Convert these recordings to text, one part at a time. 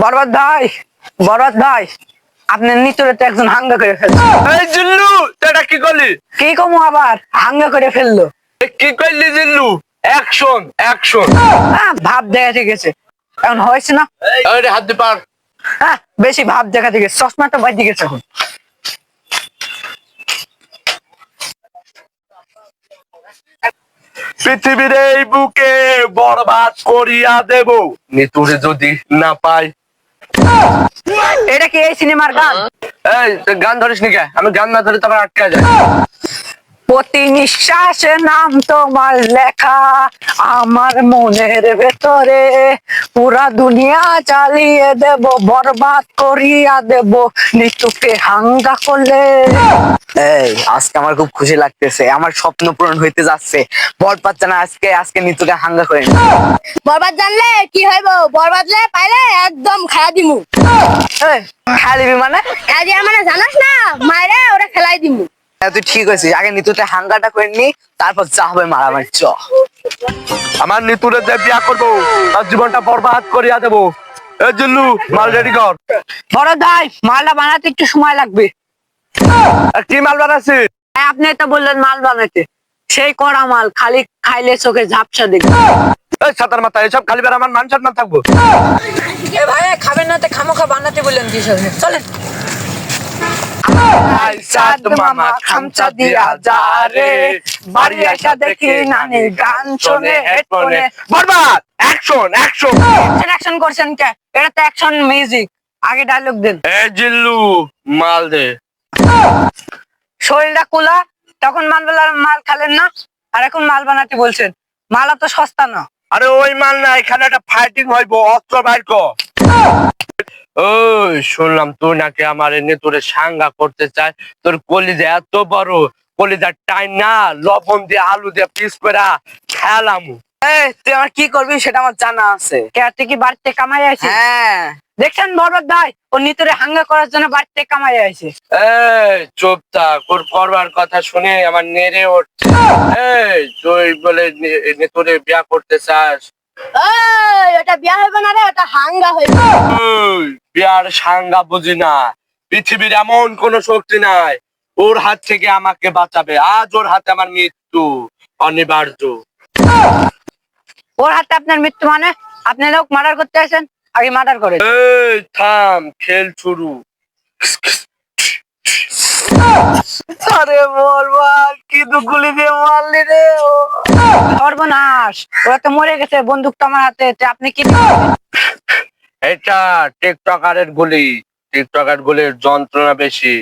বরবাদ ভাই, বরবাদ ভাই, আপনার নিতরে তো একজন হাঙ্গা করে ফেললো। এই জিল্লু এটা কি করলি? কি কমু আবার হাঙ্গা করে ফেললো। কি করলি জিল্লু? Action action. ভাব দেখাতে গেছে, এখন হয়েছে না। আরে হাত দে পার। বেশি ভাব দেখাতে গেছে, চশমাটা বাইরে গেছে এখন। পৃথিবীর এই বুকে বরবাদ করিয়া দেব নিতুরে যদি না পাই। এটা কি এই সিনেমার গান? এই তুই গান ধরিস নি কে? আমি গান না ধরে তারপর আটকে যায়। প্রতি নিঃশ্বাসে নাম তোমার লেখা আমার মনের ভেতরে, পুরা দুনিয়া চালিয়ে দেব, বরবাদ করিয়া দেব নিতুকে হাঙ্গা করলে। এই আজকে আমার খুব খুশি লাগতেছে, আমার স্বপ্ন পূরণ হইতে যাচ্ছে। বরবাদ জানা আজকে আজকে নিতুকে হাঙ্গা করে নি। বরবাদ জানলে কি হইব? বরবাদ লে পাইলে একদম খায়া দিমু। খেলা দিবি মানে? খায়া দিয়া মানে জানাস না, মাইরে ওরা খেলাই দিমু। তুই ঠিক হয়েছিস, আগে নিতুতে হাঙ্গাটা করে নি, তারপর যা হবে মারামারি। আমার নিতুরে যে বিয়া করবো তার জীবনটা বরবাদ করিয়া দেব। এই জিল্লু মাল রেডি কর। বরবাদ ভাই, মালটা বানাতে একটু সময় লাগবে। কি মাল বানাচ্ছি? আপনি তো বললেন মাল বানাতে, সেই কড়া মাল, খালি খাইলে চোখে ঝাপসা দেখবে। এই সাতার মাথা এসব খালি বের আমার মান সম্মান থাকবো। ভাই খাবেন না তো খামোখা বানাতে বললেন কি চলেন। মামা খামচা দিয়া যা রে, বাড়ি আসা দেখি নানি গান শোনে হেডফোনে। বরবাদ অ্যাকশন অ্যাকশন। অ্যাকশন করছেন কে? এটা তো অ্যাকশন মিউজিক, আগে ডায়লগ দেন। এই জিল্লু মাল দে। শরীরটা কুলা, তখন মাল খেলেন না, আর এখন মাল বানাতে বলছেন। মাল তো সস্তা না। আরে ওই মাল না, এখানে একটা ফাইটিং হইব, অস্ত্র বাইর কর। ওই শুনলাম তুই নাকি আমার এনে তোরে সাঙ্গা করতে চাই। তোর কলিজা এত বড়, কলিজার টাইম না লবণ দিয়ে আলু দিয়ে পিস করে খেলামু। তুই আমার কি করবি সেটা আমার জানা আছে। তুই কি বাড়িতে কামাই আছে? হ্যাঁ দেখছেন বরবাদ ভাই, ও নিতরে হাঙ্গা করার জন্য বাড়িতে কামাই আছে। এই চুপ থাক, ওর করবার কথা শুনে আমার নেড়ে উঠছে। এই তুই বলে তোরে বিয়া করতে চাস? এই এটা বিয়া হইব না রে, এটা হাঙ্গা হইব। ওই বিয়ার সাঙ্গা বুঝি না, পৃথিবীর এমন কোন শক্তি নাই ওর হাত থেকে আমাকে বাঁচাবে। আজ ওর হাতে আমার মৃত্যু অনিবার্য। ওর হাতে আপনার মৃত্যু মানে? আপনি লোক মার্ডার করতে আসেন, আগে মার্ডার করে। এই থাম, খেল শুরু। আরে বরবাদ কিন্তু গুলি দিয়ে মারলি রে। সর্বনাশ, ওরা তো মরে গেছে, বন্দুক তো আমার হাতে। আপনি কি এটা টিকটকারের গুলি, টিকটকার গুলির যন্ত্রণা বেশি।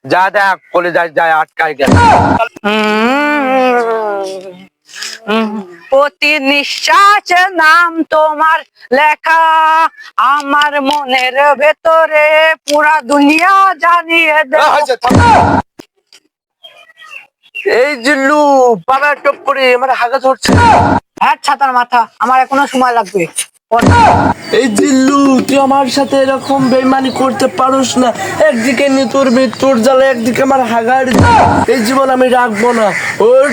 যা দেখ কলিজায় যায় আটকায় গেল। প্রতি নিঃশ্বাসে নাম তোমার লেখা আমার মনের ভেতরে, পুরা দুনিয়া জানিয়ে দেব। এই জিল্লু পাড়া টপ করে আমার হাগা ধরছে। হ্যাঁ ছাতার মাথা, আমার এখনো সময় লাগবে। এই জিল্লু তুই আমার সাথে এরকম বেইমানি করতে পারোস না। একদিকে নিতুর মৃত্যুর জ্বালা, একদিকে আমার হাগার। এই জীবন আমি রাখবো না। ওর